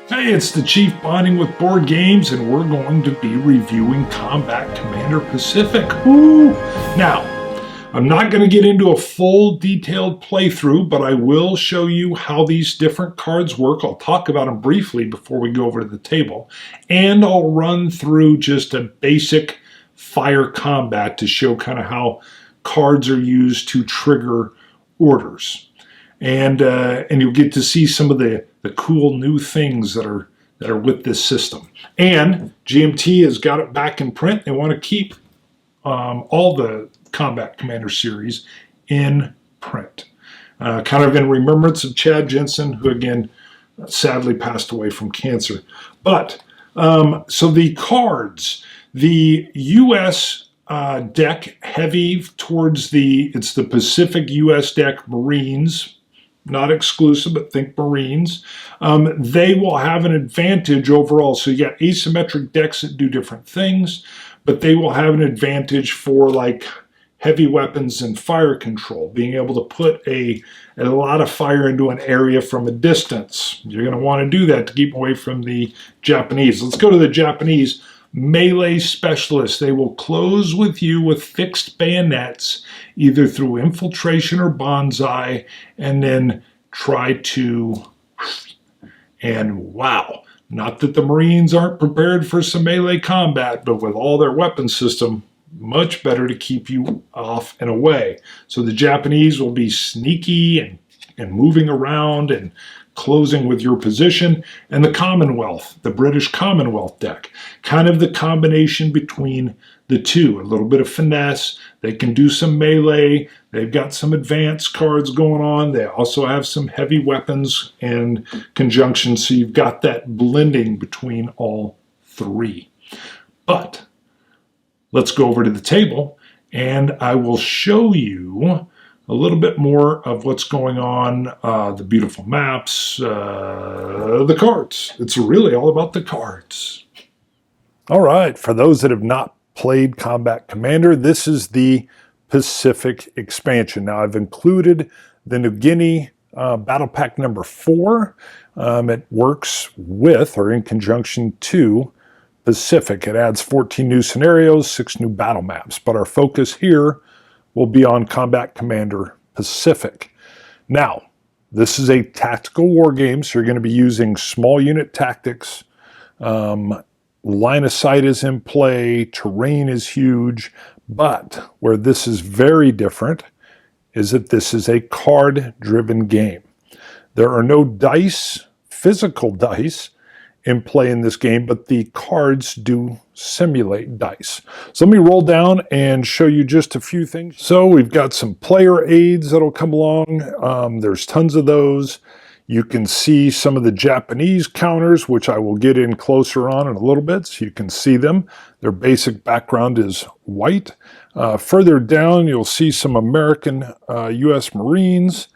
Hey, it's the Chief Bonding with Board Games, and we're going to be reviewing Combat Commander Pacific. Woo! Now, I'm not going to get into a full detailed playthrough, but I will show you how these different cards work. I'll talk about them briefly before we go over to the table, and I'll run through just a basic fire combat to show kind of how cards are used to trigger orders. And you'll get to see some of the cool new things that are with this system. And GMT has got it back in print. They want to keep all the Combat Commander series in print. Kind of in remembrance of Chad Jensen, who again sadly passed away from cancer. But so the cards, the U.S. Deck heavy towards it's the Pacific U.S. deck Marines. Not exclusive, but think Marines. They will have an advantage overall. So you got asymmetric decks that do different things, but they will have an advantage for like heavy weapons and fire control, being able to put a lot of fire into an area from a distance. You're going to want to do that to keep away from the Japanese. Let's go to the Japanese. Melee specialists. They will close with you with fixed bayonets, either through infiltration or Banzai, and then try to, and wow, not that the Marines aren't prepared for some melee combat, but with all their weapon system, much better to keep you off and away. So the Japanese will be sneaky and moving around and closing with your position. And the Commonwealth, the British Commonwealth deck, kind of the combination between the two. A little bit of finesse. They can do some melee. They've got some advanced cards going on. They also have some heavy weapons and conjunction. So you've got that blending between all three. But let's go over to the table and I will show you a little bit more of what's going on, the beautiful maps, the cards. It's really all about the cards. All right, for those that have not played Combat Commander, this is the Pacific expansion. Now I've included the New Guinea Battle Pack number 4. It works with or in conjunction to Pacific. It adds 14 new scenarios, 6 new battle maps, but our focus here will be on Combat Commander Pacific. Now, this is a tactical war game, so you're going to be using small unit tactics. Line of sight is in play, terrain is huge, but where this is very different is that this is a card-driven game. There are no dice, physical dice, in play in this game, but the cards do simulate dice. So let me roll down and show you just a few things. So we've got some player aids that'll come along. There's tons of those. You can see some of the Japanese counters, which I will get in closer on in a little bit, so you can see them. Their basic background is white. Further down, you'll see some American U.S. Marines.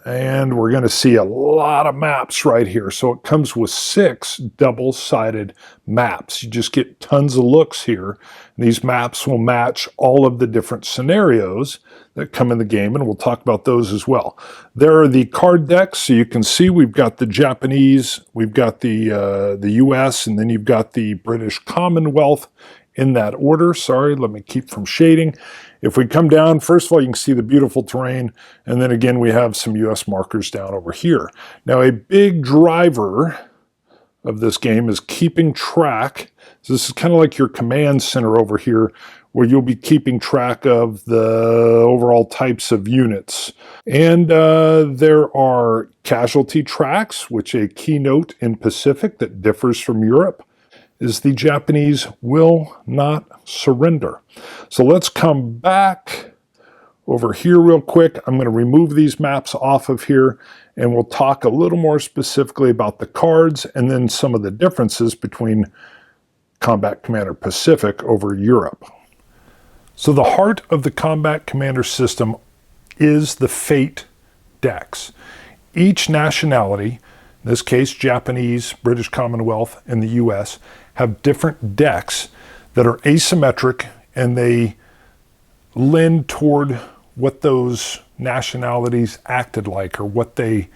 And we're going to see a lot of maps right here. So it comes with 6 double-sided maps. You just get tons of looks here. And these maps will match all of the different scenarios that come in the game, and we'll talk about those as well. There are the card decks. So you can see we've got the Japanese, we've got the U.S., and then you've got the British Commonwealth in that order. Sorry, let me keep from shading. If we come down, first of all, you can see the beautiful terrain, and then again, we have some U.S. markers down over here. Now, a big driver of this game is keeping track. So this is kind of like your command center over here, where you'll be keeping track of the overall types of units. And there are casualty tracks, which a keynote in Pacific that differs from Europe is the Japanese will not surrender. So let's come back over here real quick. I'm going to remove these maps off of here, and we'll talk a little more specifically about the cards and then some of the differences between Combat Commander Pacific over Europe. So the heart of the Combat Commander system is the Fate decks. Each nationality, in this case Japanese, British Commonwealth, and the US, have different decks that are asymmetric, and they lend toward what those nationalities acted like or what they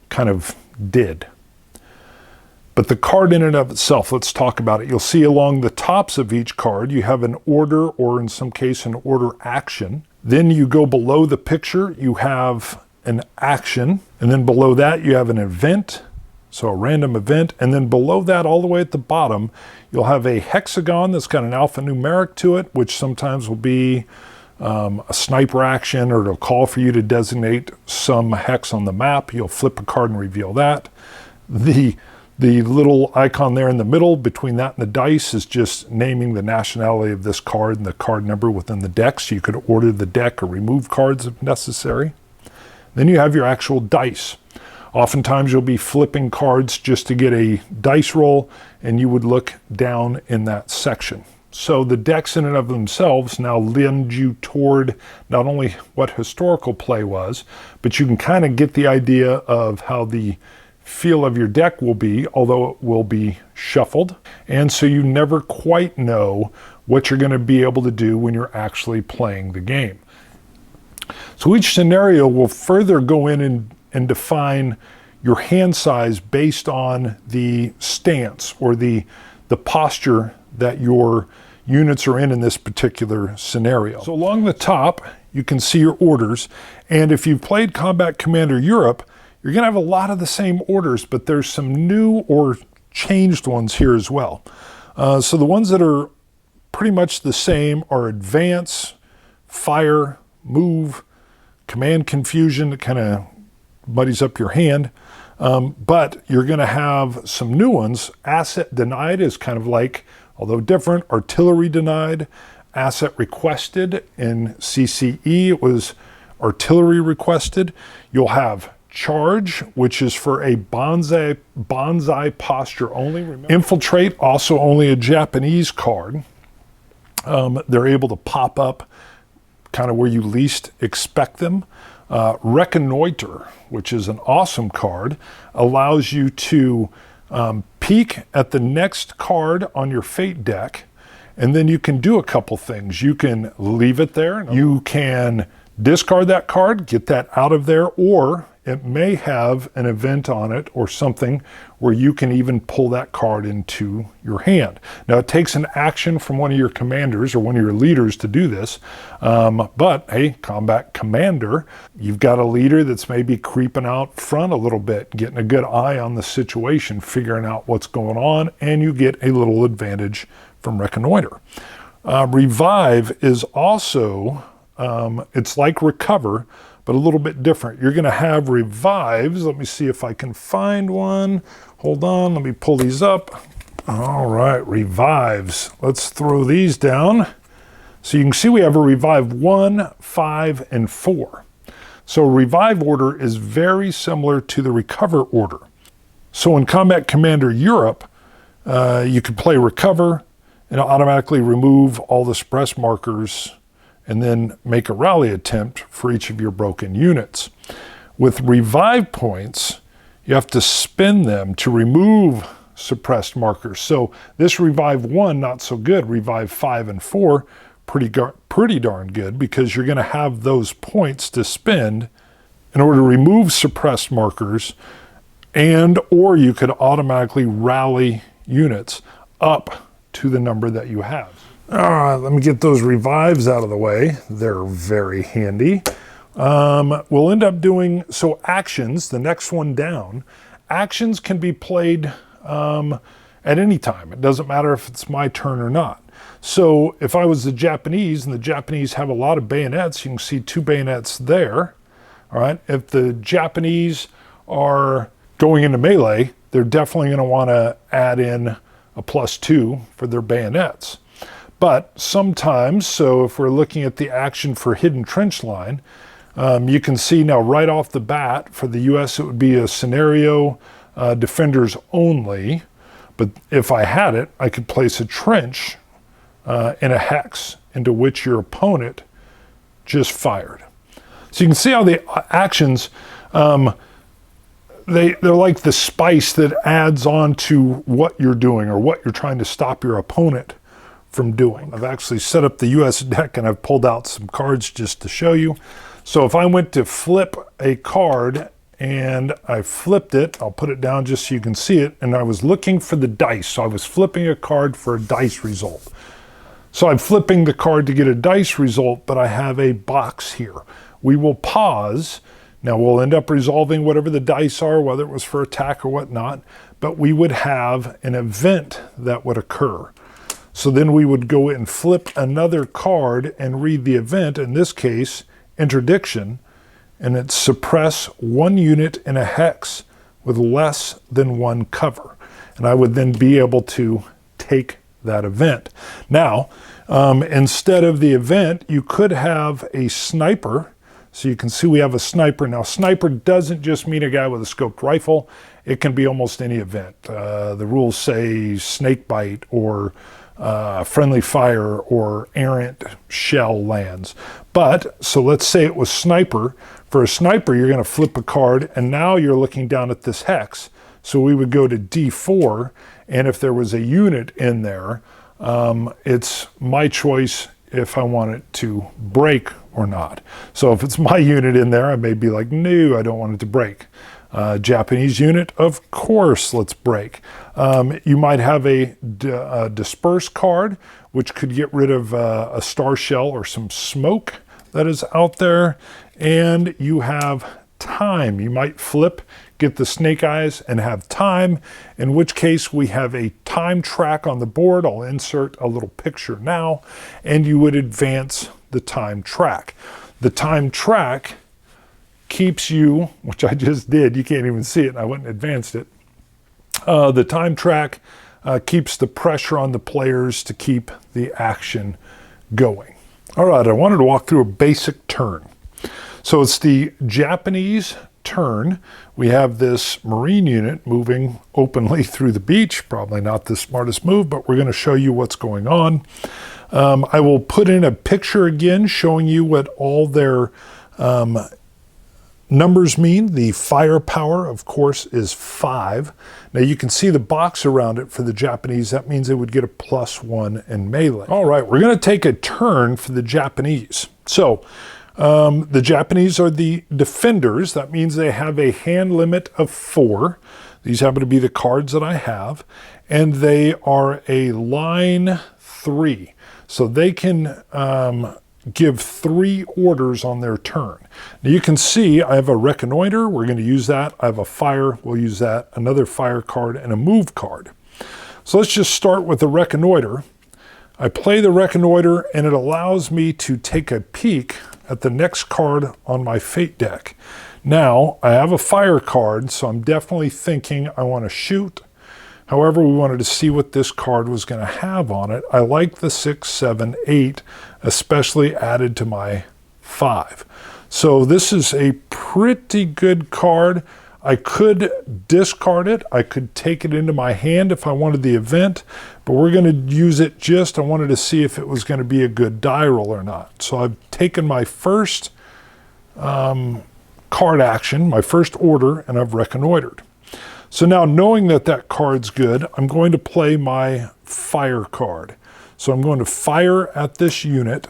kind of did. But the card in and of itself, let's talk about it. You'll see along the tops of each card, you have an order, or in some case, an order action. Then you go below the picture, you have an action. And then below that, you have an event, so a random event. And then below that, all the way at the bottom, you'll have a hexagon that's got an alphanumeric to it, which sometimes will be a sniper action, or it'll call for you to designate some hex on the map. You'll flip a card and reveal that. The little icon there in the middle between that and the dice is just naming the nationality of this card and the card number within the deck, so you could order the deck or remove cards if necessary. Then you have your actual dice. Oftentimes you'll be flipping cards just to get a dice roll, and you would look down in that section. So the decks in and of themselves now lend you toward not only what historical play was, but you can kind of get the idea of how the feel of your deck will be, although it will be shuffled. And so you never quite know what you're going to be able to do when you're actually playing the game. So each scenario will further go in and define your hand size based on the stance or the posture that your units are in this particular scenario. So along the top, you can see your orders. And if you've played Combat Commander Europe, you're going to have a lot of the same orders, but there's some new or changed ones here as well. So the ones that are pretty much the same are advance, fire, move, command confusion, that kind of muddies up your hand. But you're going to have some new ones. Asset denied is kind of like, although different, artillery denied. Asset requested in CCE, it was artillery requested. You'll have charge, which is for a Banzai posture only. Remember? Infiltrate, also only a Japanese card. They're able to pop up kind of where you least expect them. Reconnoiter, which is an awesome card, allows you to peek at the next card on your fate deck, and then you can do a couple things. You can leave it there. You can discard that card, get that out of there, or it may have an event on it or something where you can even pull that card into your hand. Now, it takes an action from one of your commanders or one of your leaders to do this, but hey, Combat Commander, you've got a leader that's maybe creeping out front a little bit, getting a good eye on the situation, figuring out what's going on, and you get a little advantage from Reconnoiter. Revive is also, it's like Recover, but a little bit different. You're going to have revives. Let me see if I can find one. Hold on, let me pull these up. All right, revives. Let's throw these down. So you can see we have a revive 1, 5, and 4. So revive order is very similar to the recover order. So in Combat Commander Europe, you can play recover and automatically remove all the suppress markers and then make a rally attempt for each of your broken units. With revive points, you have to spend them to remove suppressed markers. So this revive 1, not so good. Revive 5 and 4, pretty darn good, because you're going to have those points to spend in order to remove suppressed markers, and or you could automatically rally units up to the number that you have. All right, let me get those revives out of the way. They're very handy. We'll end up doing, so actions, the next one down, actions can be played at any time. It doesn't matter if it's my turn or not. So if I was the Japanese, and the Japanese have a lot of bayonets, you can see 2 bayonets there. All right, if the Japanese are going into melee, they're definitely going to want to add in a +2 for their bayonets. But sometimes, so if we're looking at the action for hidden trench line, you can see now right off the bat, for the US it would be a scenario defenders only, but if I had it, I could place a trench in a hex into which your opponent just fired. So you can see how the actions, they're like the spice that adds on to what you're doing or what you're trying to stop your opponent from doing. I've actually set up the US deck and I've pulled out some cards just to show you. So if I went to flip a card and I flipped it. I'll put it down just so you can see it. And I was looking for the dice. So I was flipping a card for a dice result. So I'm flipping the card to get a dice result, but I have a box here. We will pause. Now we'll end up resolving whatever the dice are, whether it was for attack or whatnot, but we would have an event that would occur. So then we would go and flip another card and read the event, in this case, interdiction, and it's suppress 1 unit in a hex with less than 1 cover. And I would then be able to take that event. Now, instead of the event, you could have a sniper. So you can see we have a sniper. Now, sniper doesn't just mean a guy with a scoped rifle. It can be almost any event. The rules say snake bite or friendly fire or errant shell lands. But, so let's say it was sniper. For a sniper, you're going to flip a card, and now you're looking down at this hex. So we would go to D4, and if there was a unit in there, it's my choice if I want it to break or not. So if it's my unit in there, I may be like, no, I don't want it to break. Japanese unit, of course, let's break. You might have a disperse card, which could get rid of a star shell or some smoke that is out there. And you have time. You might flip, get the snake eyes, and have time, in which case we have a time track on the board. I'll insert a little picture now, and you would advance the time track. The time track keeps you, which I just did, you can't even see it, and I went and advanced it. The time track keeps the pressure on the players to keep the action going. All right, I wanted to walk through a basic turn. So it's the Japanese turn. We have this Marine unit moving openly through the beach. Probably not the smartest move, but we're going to show you what's going on. I will put in a picture again showing you what all their numbers mean. The firepower, of course, is 5. Now you can see the box around it for the Japanese. That means they would get a +1 in melee. All right, we're going to take a turn for the Japanese. So the Japanese are the defenders. That means they have a hand limit of 4. These happen to be the cards that I have. And they are a line 3. So they can give 3 orders on their turn. Now you can see I have a reconnoiter. We're going to use that. I have a fire. We'll use that. Another fire card and a move card. So let's just start with the reconnoiter. I play the reconnoiter, and it allows me to take a peek at the next card on my fate deck. Now, I have a fire card, so I'm definitely thinking I want to shoot. However, we wanted to see what this card was going to have on it. I like the 6, 7, 8, especially added to my 5. So this is a pretty good card. I could discard it. I could take it into my hand if I wanted the event, but we're going to use it I wanted to see if it was going to be a good die roll or not. So I've taken my first card action, my first order, and I've reconnoitered. So now, knowing that that card's good, I'm going to play my fire card. So I'm going to fire at this unit.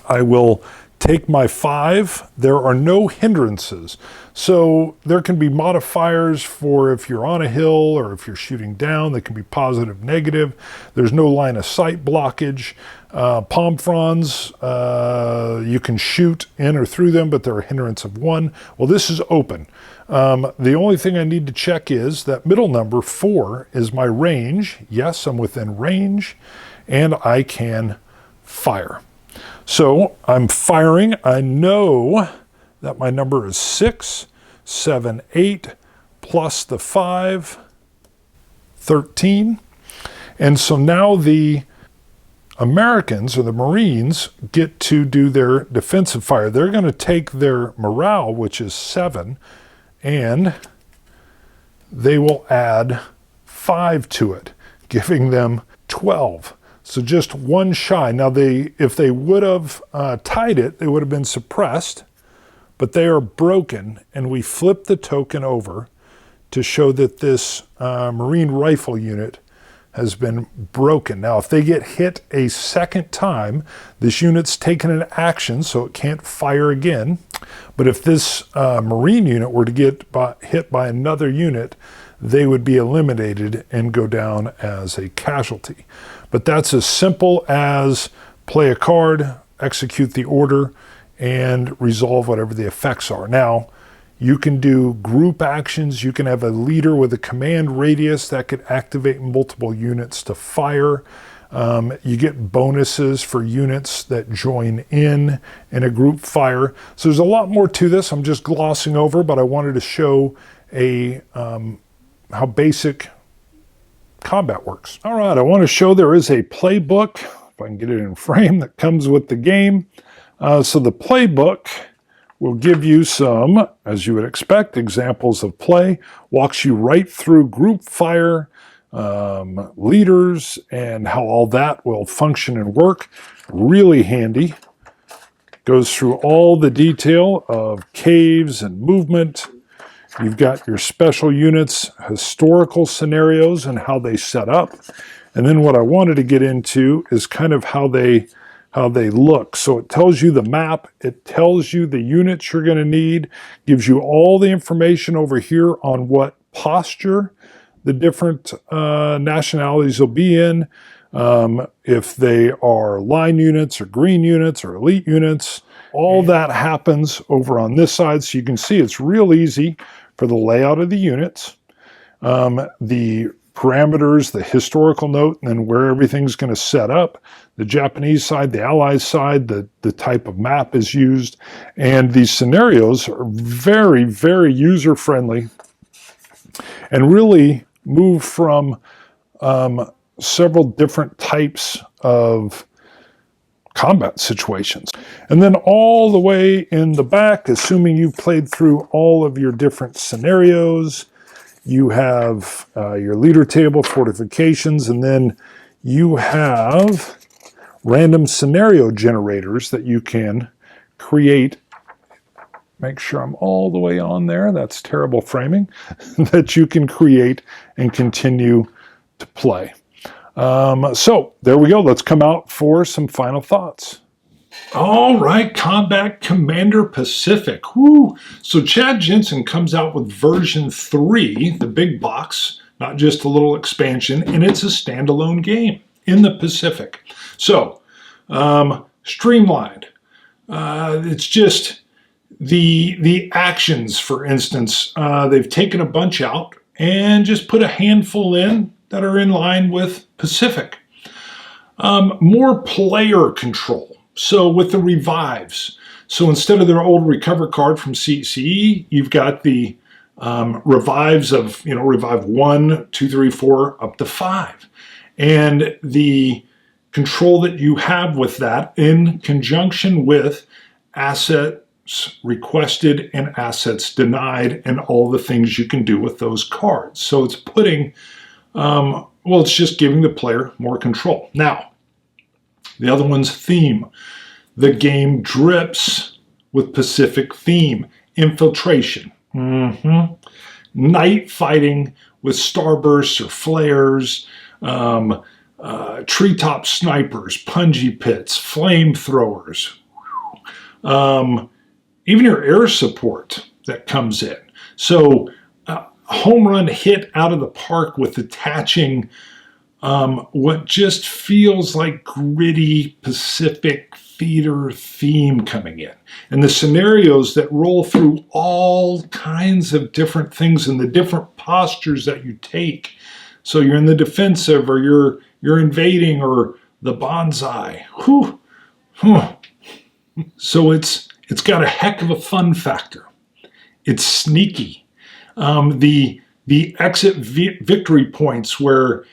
I will take my 5. There are no hindrances. So there can be modifiers for if you're on a hill or if you're shooting down. They can be positive, negative. There's no line of sight blockage. Palm fronds, you can shoot in or through them, but they're a hindrance of 1. Well, this is open. The only thing I need to check is that middle number 4 is my range. Yes, I'm within range, and I can fire. So I'm firing. I know that my number is 6, 7, 8, plus the 5, 13. And so now the Americans, or the Marines, get to do their defensive fire. They're going to take their morale, which is 7, and they will add 5 to it, giving them 12. So just 1 shy. Now, if they would have tied it, they would have been suppressed, but they are broken, and we flip the token over to show that this Marine rifle unit has been broken. Now, if they get hit a second time, this unit's taken an action, so it can't fire again. But if this Marine unit were to get hit by another unit, they would be eliminated and go down as a casualty. But that's as simple as play a card, execute the order, and resolve whatever the effects are. Now, you can do group actions. You can have a leader with a command radius that could activate multiple units to fire. You get bonuses for units that join in a group fire. So there's a lot more to this. I'm just glossing over, but I wanted to show how basic combat works. All right, I want to show there is a playbook, if I can get it in frame, that comes with the game. So the playbook will give you some, as you would expect, examples of play, walks you right through group fire, leaders, and how all that will function and work. Really handy. Goes through all the detail of caves and movement. You've got your special units, historical scenarios, and how they set up. And then what I wanted to get into is kind of how they look. So it tells you the map, it tells you the units you're going to need, gives you all the information over here on what posture the different nationalities will be in, if they are line units or green units or elite units. All that happens over on this side, so you can see it's real easy for the layout of the units, the parameters, the historical note, and then where everything's going to set up. The Japanese side, the Allies side, the type of map is used. And these scenarios are very, very user-friendly and really move from several different types of combat situations. And then all the way in the back, assuming you've played through all of your different scenarios, you have your leader table, fortifications, and then you have random scenario generators that you can create. Make sure I'm all the way on there. That's terrible framing. That you can create and continue to play. So there we go. Let's come out for some final thoughts. All right, Combat Commander Pacific. Woo. So Chad Jensen comes out with version 3, the big box, not just a little expansion, and it's a standalone game in the Pacific. So, streamlined. It's just the actions, for instance, they've taken a bunch out and just put a handful in that are in line with Pacific. More player control. So with the revives, so instead of their old recover card from CCE, you've got the revives of, revive 1, 2, 3, 4, up to 5. And the control that you have with that in conjunction with assets requested and assets denied and all the things you can do with those cards. So it's putting, it's just giving the player more control. Now, the other one's theme. The game drips with Pacific theme. Infiltration. Night fighting with starbursts or flares. Treetop snipers. Punji pits. Flamethrowers. Even your air support that comes in. So home run hit out of the park with attaching what just feels like gritty Pacific theater theme coming in. And the scenarios that roll through all kinds of different things and the different postures that you take. So you're in the defensive, or you're invading, or the Banzai. So it's got a heck of a fun factor. It's sneaky. The exit victory points, where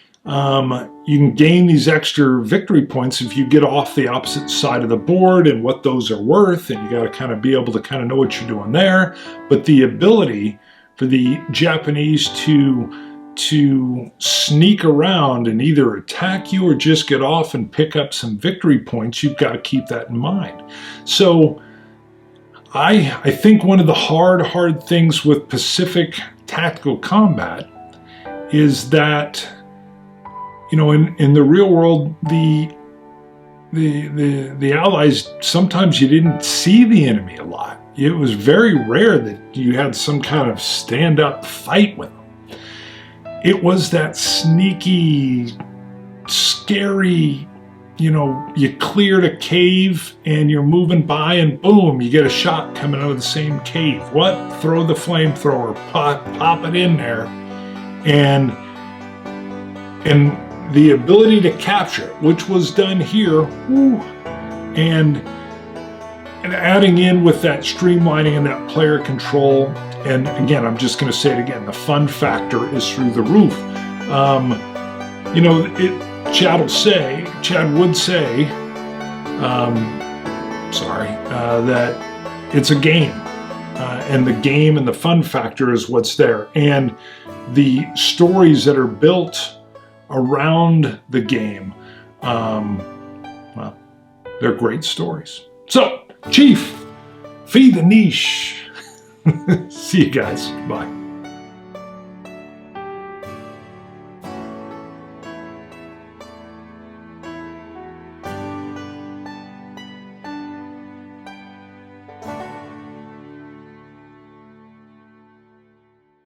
you can gain these extra victory points if you get off the opposite side of the board and what those are worth, and you got to kind of be able to kind of know what you're doing there. But the ability for the Japanese to sneak around and either attack you or just get off and pick up some victory points, you've got to keep that in mind. So I think one of the hard things with Pacific tactical combat is that in the real world, the Allies, sometimes you didn't see the enemy a lot. It was very rare that you had some kind of stand-up fight with them. It was that sneaky, scary, you cleared a cave and you're moving by and boom, you get a shot coming out of the same cave. What? Throw the flamethrower, pop it in there, and the ability to capture it, which was done here, and adding in with that streamlining and that player control. And again, I'm just going to say it again, the fun factor is through the roof. Chad would say, that it's a game. And the game and the fun factor is what's there. And the stories that are built around the game, they're great stories. So, Chief, feed the niche. See you guys. Bye.